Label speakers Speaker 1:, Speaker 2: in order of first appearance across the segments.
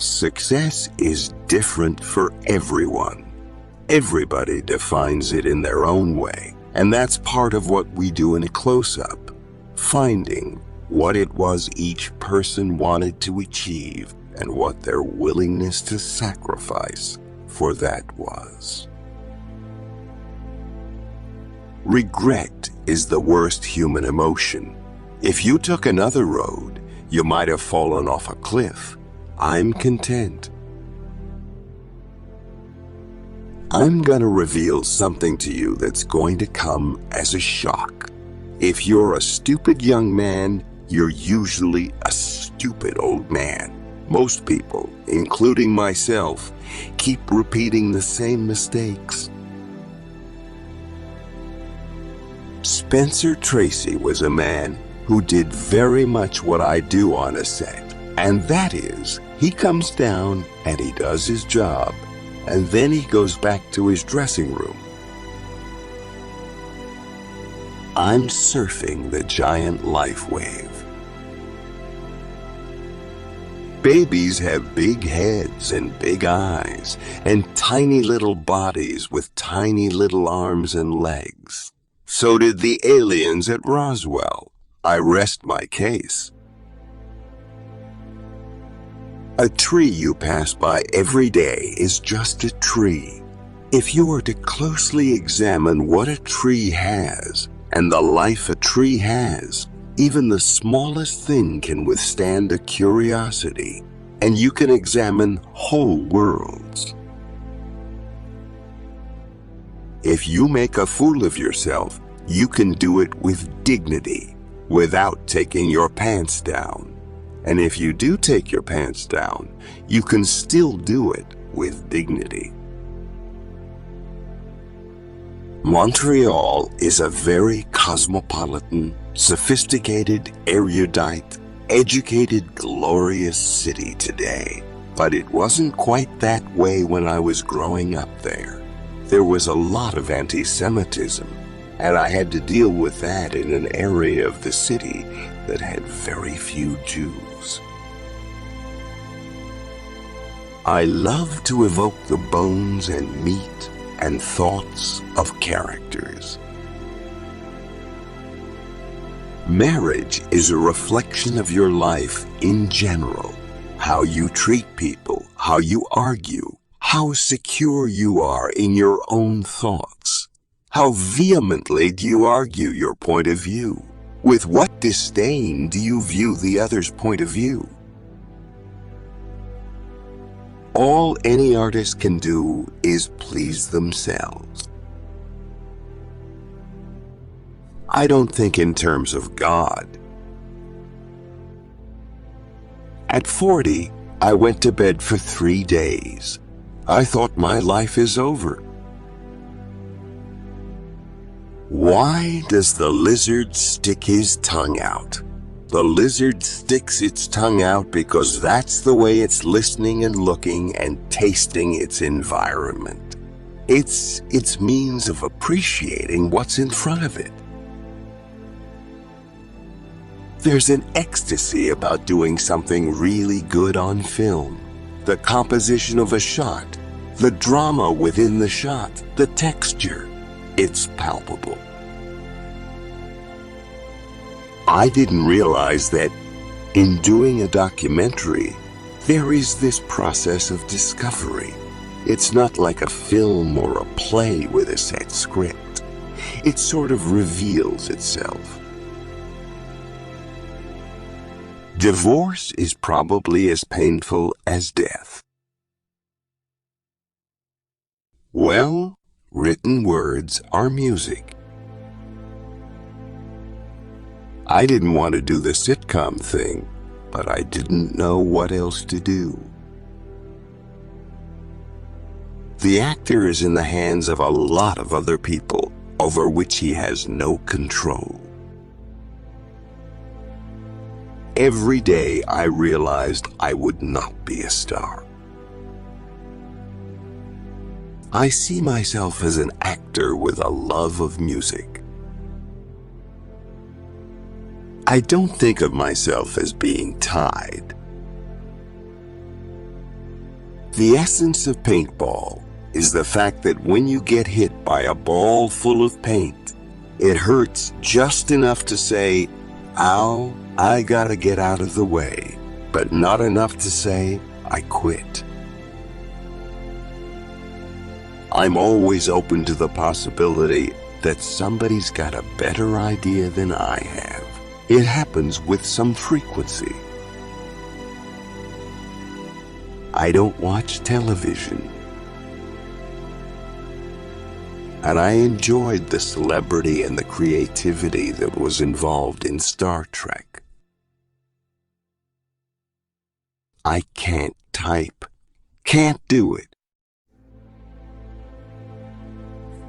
Speaker 1: Success is different for everyone. Everybody defines it in their own way, and that's part of what we do in a close-up, finding what it was each person wanted to achieve and what their willingness to sacrifice for that was. Regret is the worst human emotion. If you took another road, you might have fallen off a cliff. I'm content. I'm gonna reveal something to you that's going to come as a shock. If you're a stupid young man, you're usually a stupid old man. Most people, including myself, keep repeating the same mistakes. Spencer Tracy was a man who did very much what I do on a set, and that is, he comes down and he does his job, and then he goes back to his dressing room. I'm surfing the giant life wave. Babies have big heads and big eyes, and tiny little bodies with tiny little arms and legs. So did the aliens at Roswell. I rest my case. A tree you pass by every day is just a tree. If you were to closely examine what a tree has and the life a tree has, even the smallest thing can withstand a curiosity, and you can examine whole worlds. If you make a fool of yourself, you can do it with dignity, without taking your pants down. And if you do take your pants down, you can still do it with dignity. Montreal is a very cosmopolitan, sophisticated, erudite, educated, glorious city today. But it wasn't quite that way when I was growing up there. There was a lot of anti-Semitism, and I had to deal with that in an area of the city that had very few Jews. I love to evoke the bones and meat and thoughts of characters. Marriage is a reflection of your life in general. How you treat people, how you argue, how secure you are in your own thoughts. How vehemently do you argue your point of view? With what disdain do you view the other's point of view? All any artist can do is please themselves. I don't think in terms of God. At 40, I went to bed for 3 days. I thought my life is over. Why does the lizard stick his tongue out? The lizard sticks its tongue out because that's the way it's listening and looking and tasting its environment. It's its means of appreciating what's in front of it. There's an ecstasy about doing something really good on film. The composition of a shot, the drama within the shot, the texture. It's palpable. I didn't realize that in doing a documentary, there is this process of discovery. It's not like a film or a play with a set script. It sort of reveals itself. Divorce is probably as painful as death. Well, written words are music. I didn't want to do the sitcom thing, but I didn't know what else to do. The actor is in the hands of a lot of other people, over which he has no control. Every day I realized I would not be a star. I see myself as an actor with a love of music. I don't think of myself as being tied. The essence of paintball is the fact that when you get hit by a ball full of paint, it hurts just enough to say, "Ow, I gotta get out of the way," but not enough to say, "I quit." I'm always open to the possibility that somebody's got a better idea than I have. It happens with some frequency. I don't watch television, and I enjoyed the celebrity and the creativity that was involved in Star Trek. I can't type, can't do it.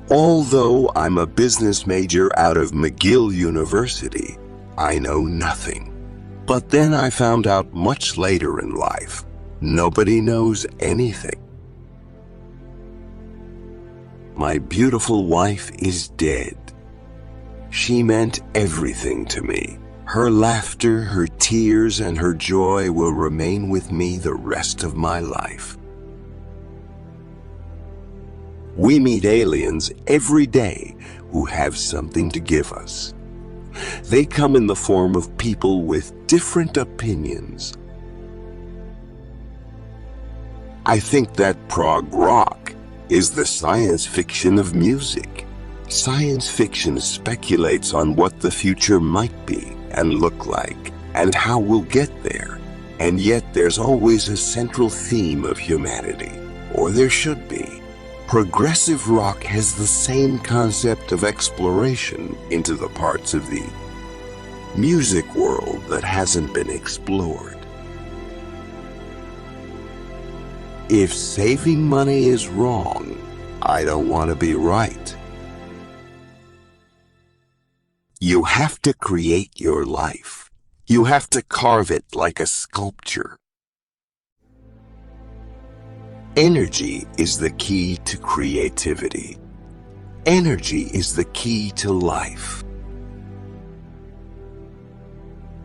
Speaker 1: Although I'm a business major out of McGill University, I know nothing. But then I found out much later in life, nobody knows anything. My beautiful wife is dead. She meant everything to me. Her laughter, her tears, and her joy will remain with me the rest of my life. We meet aliens every day who have something to give us. They come in the form of people with different opinions. I think that prog rock is the science fiction of music. Science fiction speculates on what the future might be and look like and how we'll get there. And yet there's always a central theme of humanity, or there should be. Progressive rock has the same concept of exploration into the parts of the music world that hasn't been explored. If saving money is wrong, I don't want to be right. You have to create your life. You have to carve it like a sculpture. Energy is the key to creativity. Energy is the key to life.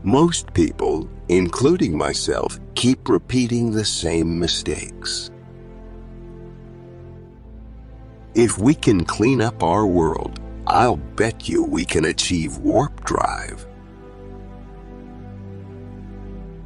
Speaker 1: Most people, including myself, keep repeating the same mistakes. If we can clean up our world, I'll bet you we can achieve warp drive.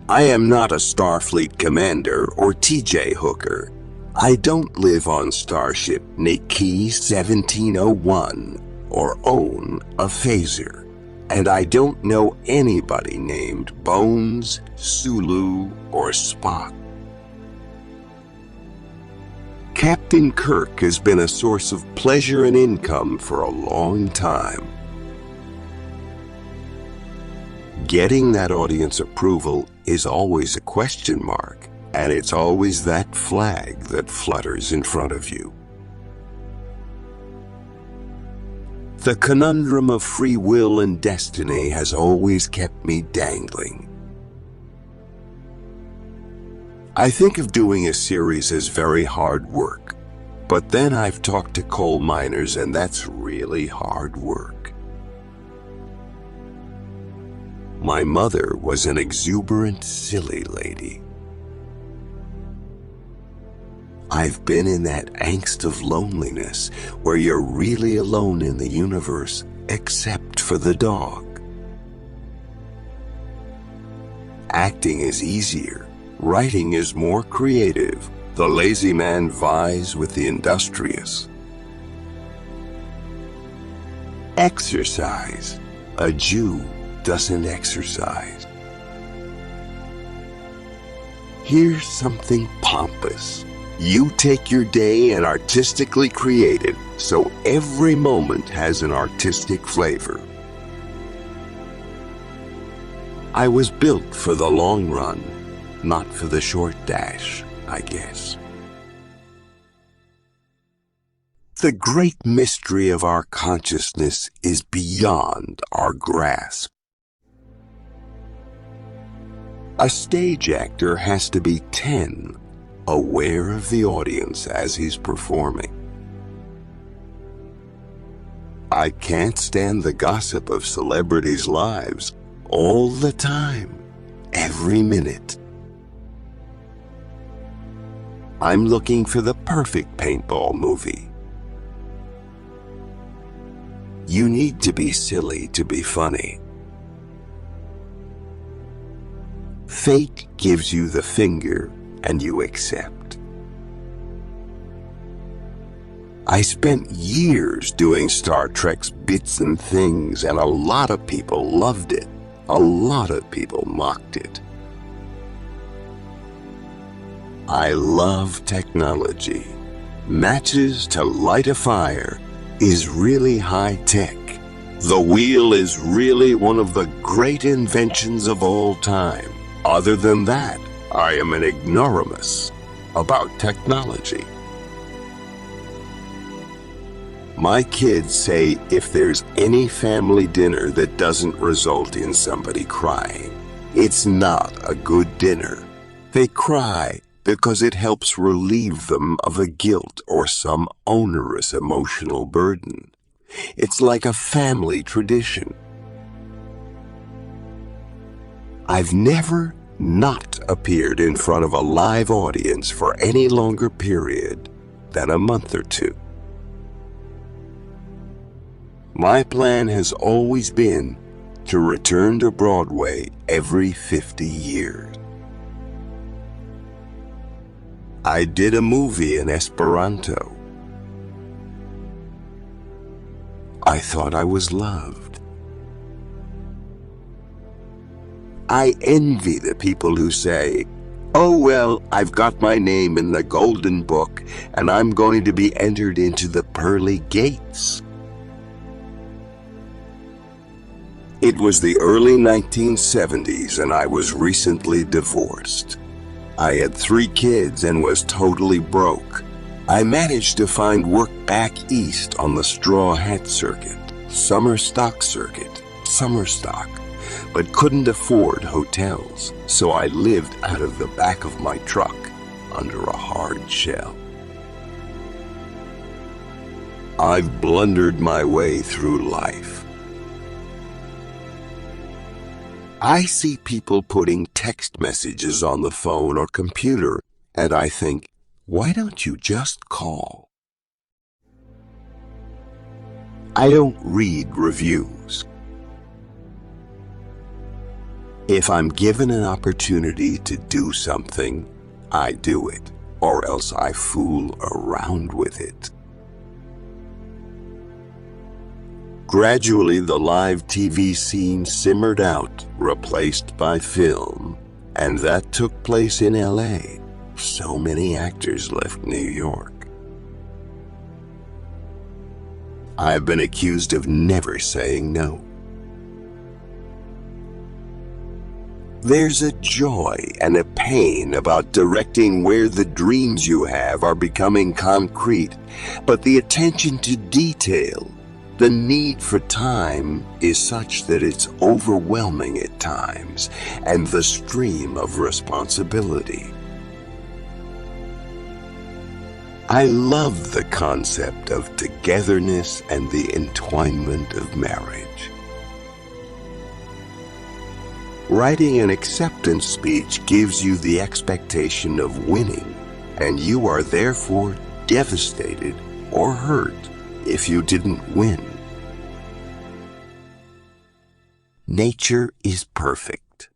Speaker 1: I am not a Starfleet commander or TJ Hooker. I don't live on Starship Nikki 1701 or own a phaser. And I don't know anybody named Bones, Sulu, or Spock. Captain Kirk has been a source of pleasure and income for a long time. Getting that audience approval is always a question mark, and it's always that flag that flutters in front of you. The conundrum of free will and destiny has always kept me dangling. I think of doing a series as very hard work, but then I've talked to coal miners and that's really hard work. My mother was an exuberant, silly lady. I've been in that angst of loneliness where you're really alone in the universe except for the dog. Acting is easier. Writing is more creative. The lazy man vies with the industrious. Exercise. A Jew doesn't exercise. Here's something pompous. You take your day and artistically create it so every moment has an artistic flavor. I was built for the long run, not for the short dash, I guess. The great mystery of our consciousness is beyond our grasp. A stage actor has to be 10, aware of the audience as he's performing. I can't stand the gossip of celebrities' lives all the time, every minute. I'm looking for the perfect paintball movie. You need to be silly to be funny. Fate gives you the finger and you accept. I spent years doing Star Trek's bits and things, and a lot of people loved it. A lot of people mocked it. I love technology. Matches to light a fire is really high tech. The wheel is really one of the great inventions of all time. Other than that, I am an ignoramus about technology. My kids say if there's any family dinner that doesn't result in somebody crying, it's not a good dinner. They cry because it helps relieve them of a guilt or some onerous emotional burden. It's like a family tradition. I've never not appeared in front of a live audience for any longer period than a month or two. My plan has always been to return to Broadway every 50 years. I did a movie in Esperanto. I thought I was loved. I envy the people who say, "Oh well, I've got my name in the Golden Book and I'm going to be entered into the pearly gates." It was the early 1970s and I was recently divorced. I had 3 kids and was totally broke. I managed to find work back east on the straw hat circuit, summer stock, but couldn't afford hotels, so I lived out of the back of my truck under a hard shell. I've blundered my way through life. I see people putting text messages on the phone or computer, and I think, why don't you just call? I don't read reviews. If I'm given an opportunity to do something, I do it, or else I fool around with it. Gradually, the live TV scene simmered out, replaced by film, and that took place in LA. So many actors left New York. I've been accused of never saying no. There's a joy and a pain about directing where the dreams you have are becoming concrete, but the attention to detail, the need for time, is such that it's overwhelming at times, and the stream of responsibility. I love the concept of togetherness and the entwinement of marriage. Writing an acceptance speech gives you the expectation of winning, and you are therefore devastated or hurt if you didn't win. Nature is perfect.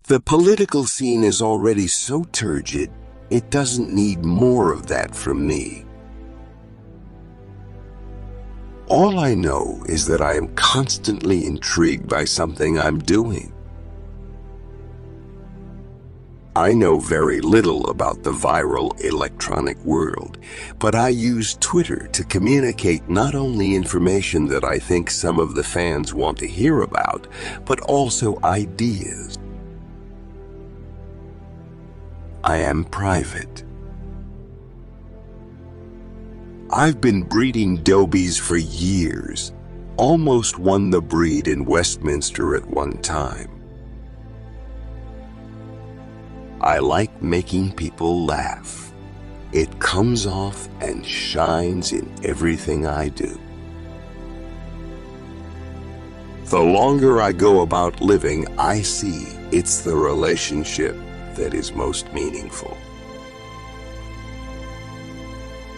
Speaker 1: The political scene is already so turgid, it doesn't need more of that from me. All I know is that I am constantly intrigued by something I'm doing. I know very little about the viral electronic world, but I use Twitter to communicate not only information that I think some of the fans want to hear about, but also ideas. I am private. I've been breeding dobies for years, almost won the breed in Westminster at one time. I like making people laugh. It comes off and shines in everything I do. The longer I go about living, I see it's the relationship that is most meaningful.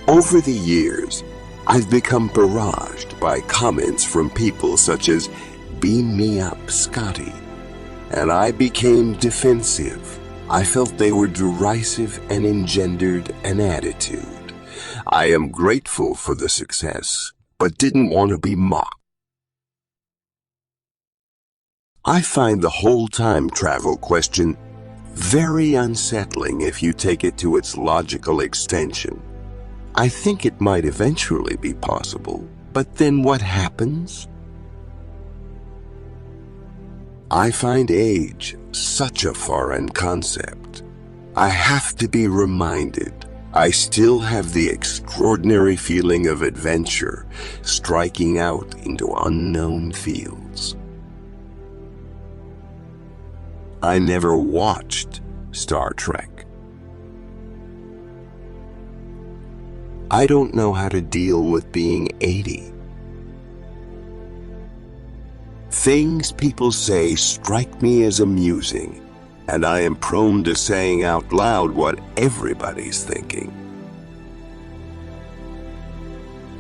Speaker 1: Over the years, I've become barraged by comments from people such as, "Beam me up, Scotty," and I became defensive. I felt they were derisive and engendered an attitude. I am grateful for the success, but didn't want to be mocked. I find the whole time travel question very unsettling if you take it to its logical extension. I think it might eventually be possible, but then what happens? I find age such a foreign concept. I have to be reminded I still have the extraordinary feeling of adventure, striking out into unknown fields. I never watched Star Trek. I don't know how to deal with being 80. Things people say strike me as amusing, and I am prone to saying out loud what everybody's thinking.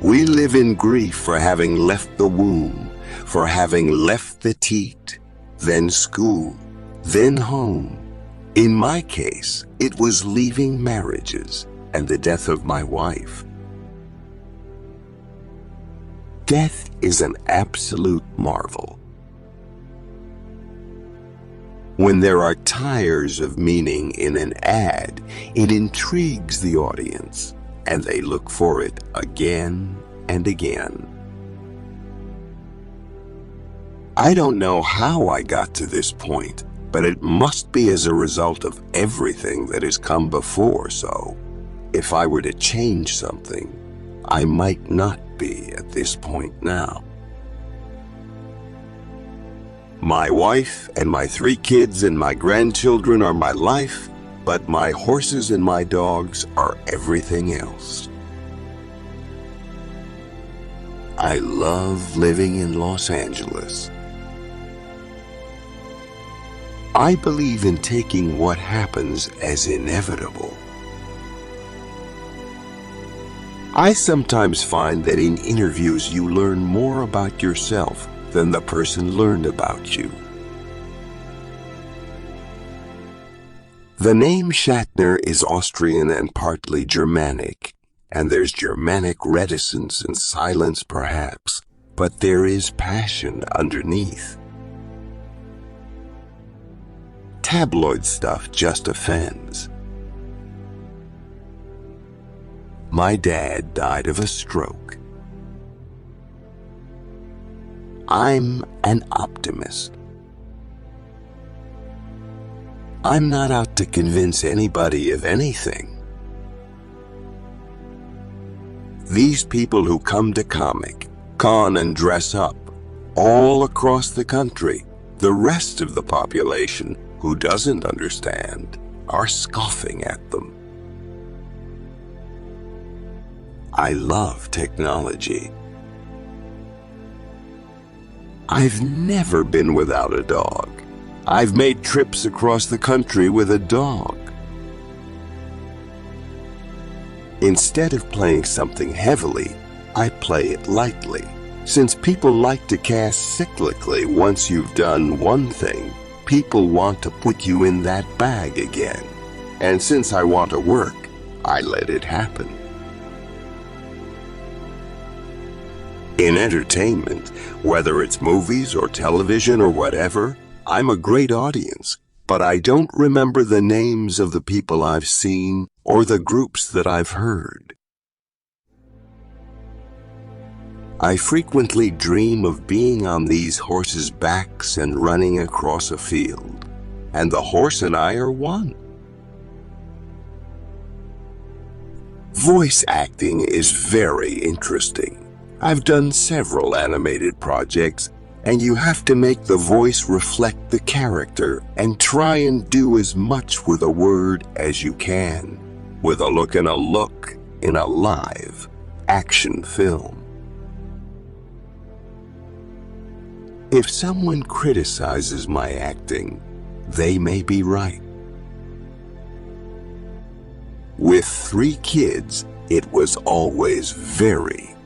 Speaker 1: We live in grief for having left the womb, for having left the teat, then school, then home. In my case, it was leaving marriages and the death of my wife. Death is an absolute marvel. When there are tires of meaning in an ad, it intrigues the audience, and they look for it again and again. I don't know how I got to this point, but it must be as a result of everything that has come before, so if I were to change something, I might not be at this point now. My wife and my 3 kids and my grandchildren are my life, but my horses and my dogs are everything else. I love living in Los Angeles. I believe in taking what happens as inevitable. I sometimes find that in interviews you learn more about yourself than the person learned about you. The name Shatner is Austrian and partly Germanic, and there's Germanic reticence and silence perhaps, but there is passion underneath. Tabloid stuff just offends. My dad died of a stroke. I'm an optimist. I'm not out to convince anybody of anything. These people who come to Comic Con and dress up all across the country, the rest of the population who doesn't understand are scoffing at them. I love technology. I've never been without a dog. I've made trips across the country with a dog. Instead of playing something heavily, I play it lightly. Since people like to cast cyclically once you've done one thing, people want to put you in that bag again. And since I want to work, I let it happen. In entertainment, whether it's movies or television or whatever, I'm a great audience, but I don't remember the names of the people I've seen or the groups that I've heard. I frequently dream of being on these horses' backs and running across a field, and the horse and I are one. Voice acting is very interesting. I've done several animated projects, and you have to make the voice reflect the character and try and do as much with a word as you can, with a look and a look in a live action film. If someone criticizes my acting, they may be right. With 3 kids, it was always very,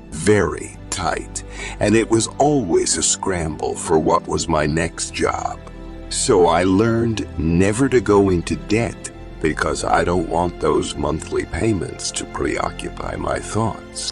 Speaker 1: very tight, and it was always a scramble for what was my next job. So I learned never to go into debt because I don't want those monthly payments to preoccupy my thoughts.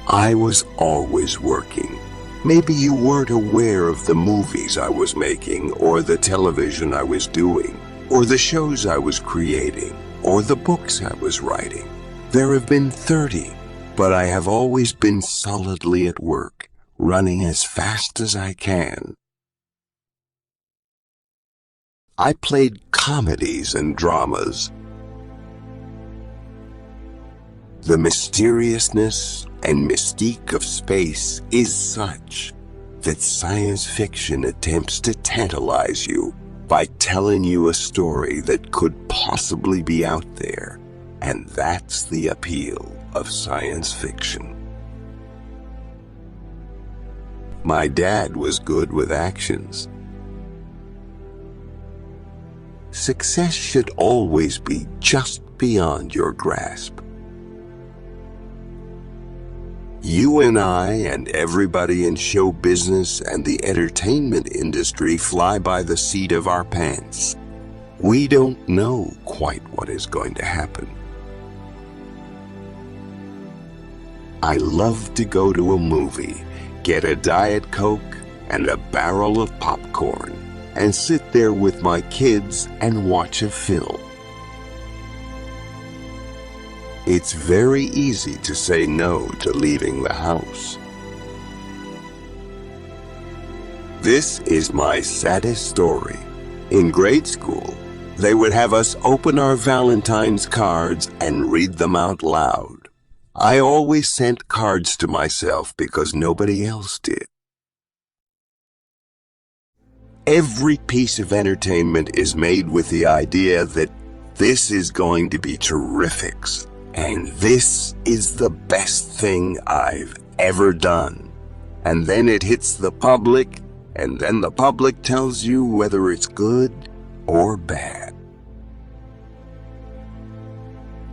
Speaker 1: I was always working. Maybe you weren't aware of the movies I was making, or the television I was doing, or the shows I was creating, or the books I was writing. There have been 30, but I have always been solidly at work, running as fast as I can. I played comedies and dramas. The mysteriousness and mystique of space is such that science fiction attempts to tantalize you by telling you a story that could possibly be out there. And that's the appeal of science fiction. My dad was good with actions. Success should always be just beyond your grasp. You and I and everybody in show business and the entertainment industry fly by the seat of our pants. We don't know quite what is going to happen. I love to go to a movie, get a Diet Coke and a barrel of popcorn, and sit there with my kids and watch a film. It's very easy to say no to leaving the house. This is my saddest story. In grade school, they would have us open our Valentine's cards and read them out loud. I always sent cards to myself because nobody else did. Every piece of entertainment is made with the idea that this is going to be terrific, and this is the best thing I've ever done. And then it hits the public, and then the public tells you whether it's good or bad.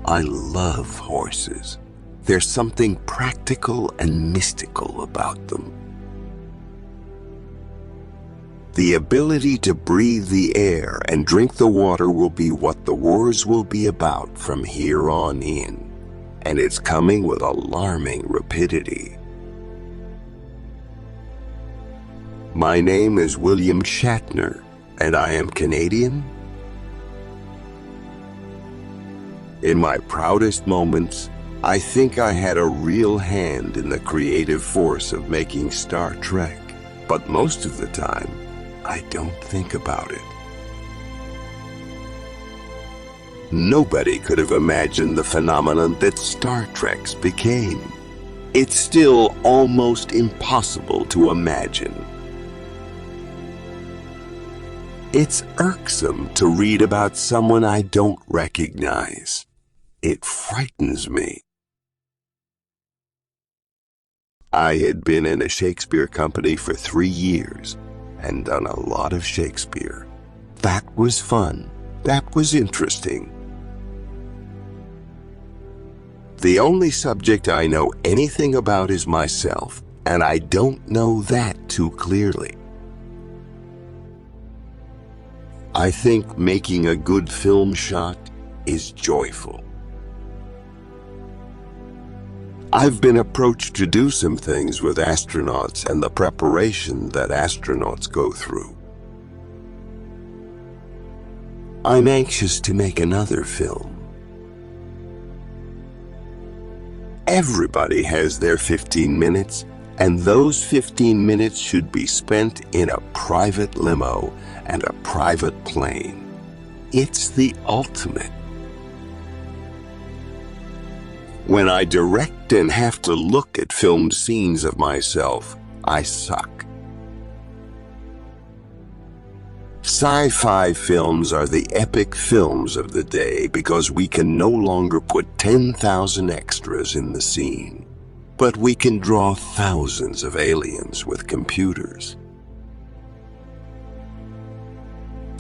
Speaker 1: I love horses. There's something practical and mystical about them. The ability to breathe the air and drink the water will be what the wars will be about from here on in, and it's coming with alarming rapidity. My name is William Shatner, and I am Canadian. In my proudest moments, I think I had a real hand in the creative force of making Star Trek, but most of the time, I don't think about it. Nobody could have imagined the phenomenon that Star Trek became. It's still almost impossible to imagine. It's irksome to read about someone I don't recognize. It frightens me. I had been in a Shakespeare company for 3 years and done a lot of Shakespeare. That was fun. That was interesting. The only subject I know anything about is myself, and I don't know that too clearly. I think making a good film shot is joyful. I've been approached to do some things with astronauts and the preparation that astronauts go through. I'm anxious to make another film. Everybody has their 15 minutes, and those 15 minutes should be spent in a private limo and a private plane. It's the ultimate. When I direct and have to look at filmed scenes of myself, I suck. Sci-fi films are the epic films of the day because we can no longer put 10,000 extras in the scene, but we can draw thousands of aliens with computers.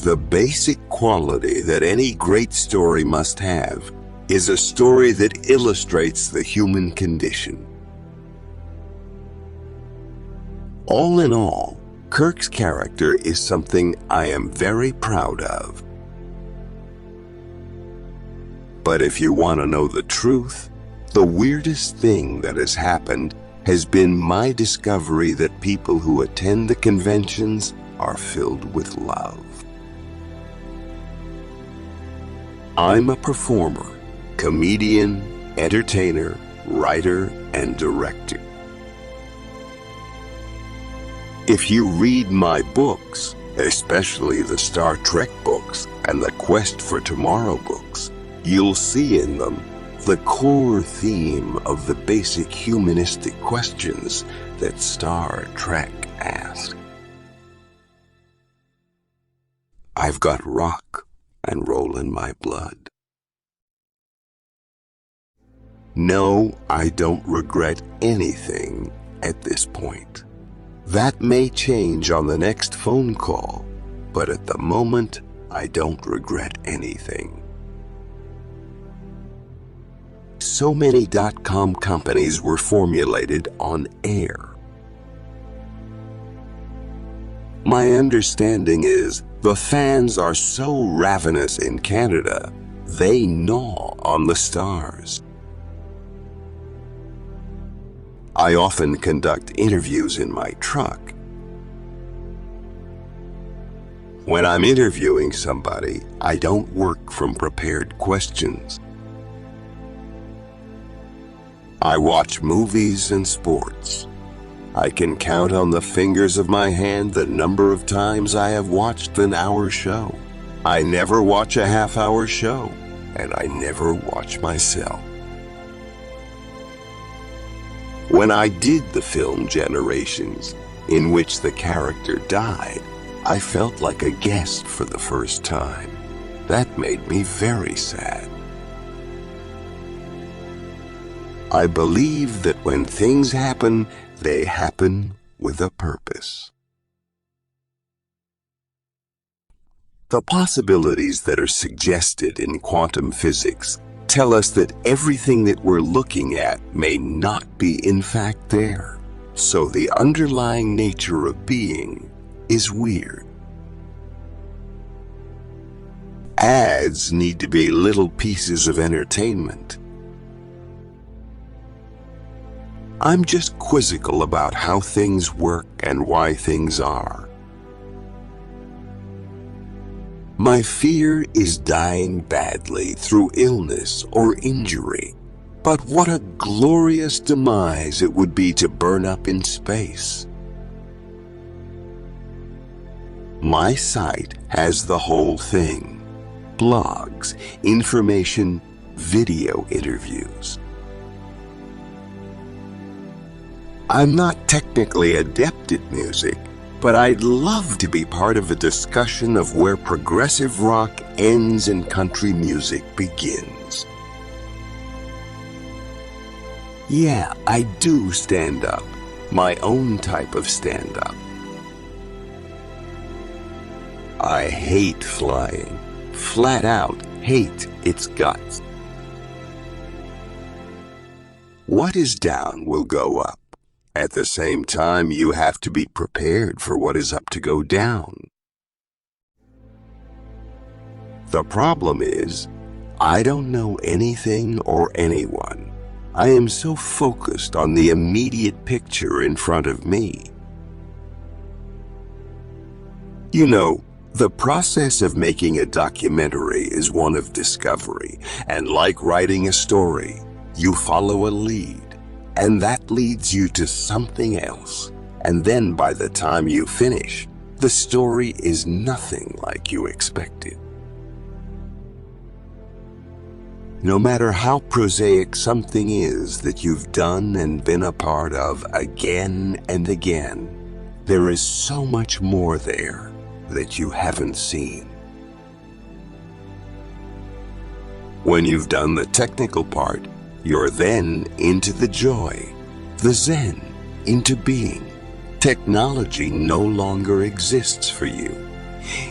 Speaker 1: The basic quality that any great story must have is a story that illustrates the human condition. All in all, Kirk's character is something I am very proud of. But if you want to know the truth, the weirdest thing that has happened has been my discovery that people who attend the conventions are filled with love. I'm a performer, comedian, entertainer, writer, and director. If you read my books, especially the Star Trek books and the Quest for Tomorrow books, you'll see in them the core theme of the basic humanistic questions that Star Trek asks. I've got rock and roll in my blood. No, I don't regret anything at this point. That may change on the next phone call, but at the moment, I don't regret anything. So many .com companies were formulated on air. My understanding is the fans are so ravenous in Canada, they gnaw on the stars. I often conduct interviews in my truck. When I'm interviewing somebody, I don't work from prepared questions. I watch movies and sports. I can count on the fingers of my hand the number of times I have watched an hour show. I never watch a half-hour show, and I never watch myself. When I did the film Generations, in which the character died, I felt like a guest for the first time. That made me very sad. I believe that when things happen, they happen with a purpose. The possibilities that are suggested in quantum physics tell us that everything that we're looking at may not be in fact there. So the underlying nature of being is weird. Ads need to be little pieces of entertainment. I'm just quizzical about how things work and why things are. My fear is dying badly through illness or injury. But what a glorious demise it would be to burn up in space. My site has the whole thing: blogs, information, video interviews. I'm not technically adept at music, but I'd love to be part of a discussion of where progressive rock ends and country music begins. Yeah, I do stand up, my own type of stand-up. I hate flying, flat out hate its guts. What is down will go up. At the same time, you have to be prepared for what is up to go down. The problem is, I don't know anything or anyone. I am so focused on the immediate picture in front of me. You know, the process of making a documentary is one of discovery, and like writing a story, you follow a lead. And that leads you to something else. And then by the time you finish, the story is nothing like you expected. No matter how prosaic something is that you've done and been a part of again and again, there is so much more there that you haven't seen. When you've done the technical part, you're then into the joy, the zen, into being. Technology no longer exists for you.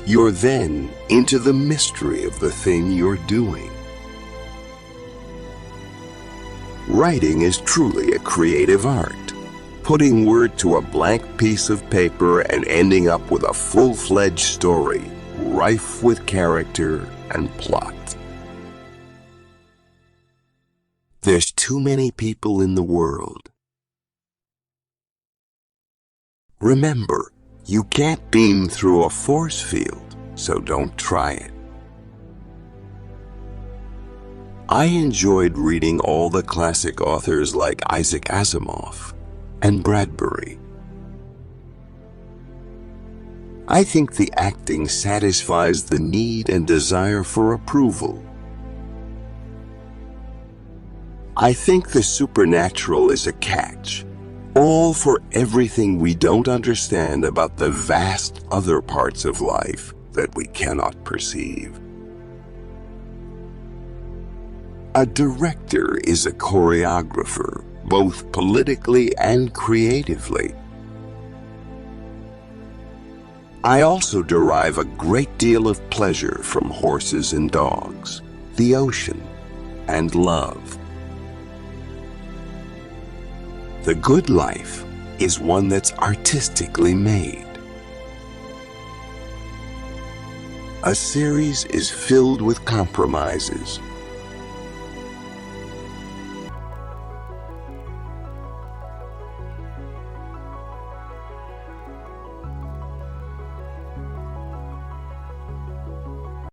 Speaker 1: You're then into the mystery of the thing you're doing. Writing is truly a creative art, putting word to a blank piece of paper and ending up with a full-fledged story, rife with character and plot. There's too many people in the world. Remember, you can't beam through a force field, so don't try it. I enjoyed reading all the classic authors like Isaac Asimov and Bradbury. I think the acting satisfies the need and desire for approval. I think the supernatural is a catch, all for everything we don't understand about the vast other parts of life that we cannot perceive. A director is a choreographer, both politically and creatively. I also derive a great deal of pleasure from horses and dogs, the ocean, and love. The good life is one that's artistically made. A series is filled with compromises,